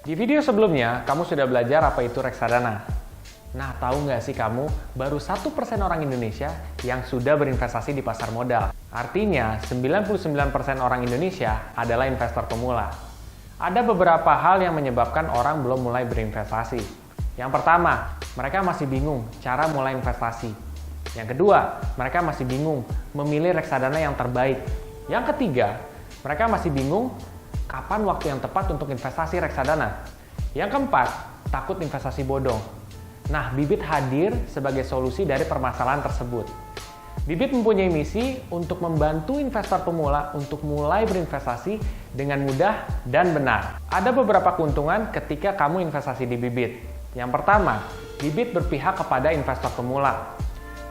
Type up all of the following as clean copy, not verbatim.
Di video sebelumnya, kamu sudah belajar apa itu reksadana. Nah, tahu nggak sih kamu, baru 1% orang Indonesia yang sudah berinvestasi di pasar modal. Artinya, 99% orang Indonesia adalah investor pemula. Ada beberapa hal yang menyebabkan orang belum mulai berinvestasi. Yang pertama, mereka masih bingung cara mulai investasi. Yang kedua, mereka masih bingung memilih reksadana yang terbaik. Yang ketiga, mereka masih bingung kapan waktu yang tepat untuk investasi reksadana. Yang keempat, takut investasi bodong. Nah, Bibit hadir sebagai solusi dari permasalahan tersebut. Bibit mempunyai misi untuk membantu investor pemula untuk mulai berinvestasi dengan mudah dan benar. Ada beberapa keuntungan ketika kamu investasi di Bibit. Yang pertama, Bibit berpihak kepada investor pemula.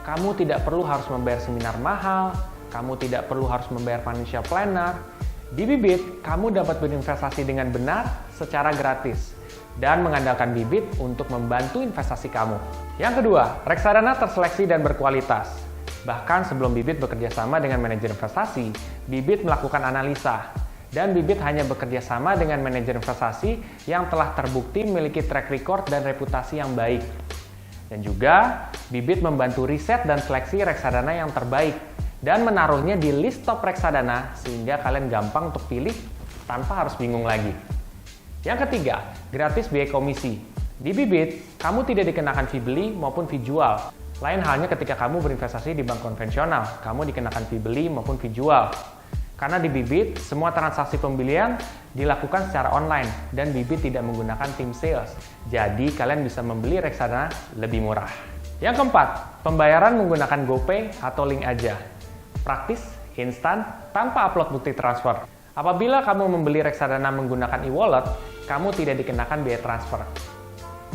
Kamu tidak perlu harus membayar seminar mahal, kamu tidak perlu harus membayar financial planner. Di Bibit, kamu dapat berinvestasi dengan benar secara gratis dan mengandalkan Bibit untuk membantu investasi kamu. Yang kedua, reksadana terseleksi dan berkualitas. Bahkan sebelum Bibit bekerja sama dengan manajer investasi, Bibit melakukan analisa. Dan Bibit hanya bekerja sama dengan manajer investasi yang telah terbukti memiliki track record dan reputasi yang baik. Dan juga, Bibit membantu riset dan seleksi reksadana yang terbaik dan menaruhnya di list top reksadana sehingga kalian gampang untuk pilih tanpa harus bingung lagi. Yang ketiga, gratis biaya komisi. Di Bibit, kamu tidak dikenakan fee beli maupun fee jual. Lain halnya ketika kamu berinvestasi di bank konvensional, kamu dikenakan fee beli maupun fee jual. Karena di Bibit, semua transaksi pembelian dilakukan secara online dan Bibit tidak menggunakan tim sales. Jadi, kalian bisa membeli reksadana lebih murah. Yang keempat, pembayaran menggunakan GoPay atau link aja. Praktis, instan, tanpa upload bukti transfer. Apabila kamu membeli reksadana menggunakan e-wallet, kamu tidak dikenakan biaya transfer.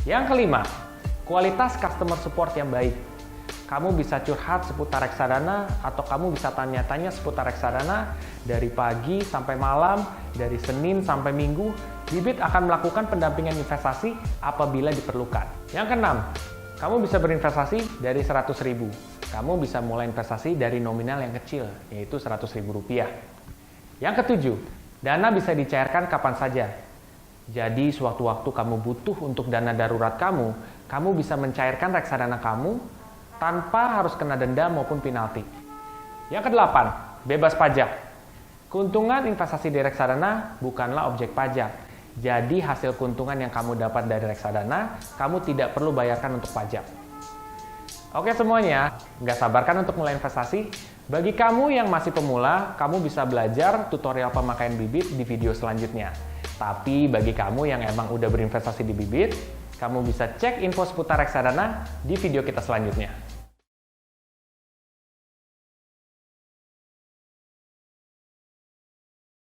Yang kelima, kualitas customer support yang baik. Kamu bisa curhat seputar reksadana atau kamu bisa tanya-tanya seputar reksadana dari pagi sampai malam, dari Senin sampai Minggu. Bibit akan melakukan pendampingan investasi apabila diperlukan. Yang keenam, kamu bisa berinvestasi dari 100.000. Kamu bisa mulai investasi dari nominal yang kecil, yaitu Rp100.000. Yang ketujuh, dana bisa dicairkan kapan saja. Jadi, sewaktu-waktu kamu butuh untuk dana darurat kamu bisa mencairkan reksadana kamu tanpa harus kena denda maupun penalti. Yang kedelapan, bebas pajak. Keuntungan investasi di reksadana bukanlah objek pajak. Jadi, hasil keuntungan yang kamu dapat dari reksadana, kamu tidak perlu bayarkan untuk pajak. Oke semuanya, nggak sabarkan untuk mulai investasi? Bagi kamu yang masih pemula, kamu bisa belajar tutorial pemakaian Bibit di video selanjutnya. Tapi bagi kamu yang emang udah berinvestasi di Bibit, kamu bisa cek info seputar reksadana di video kita selanjutnya.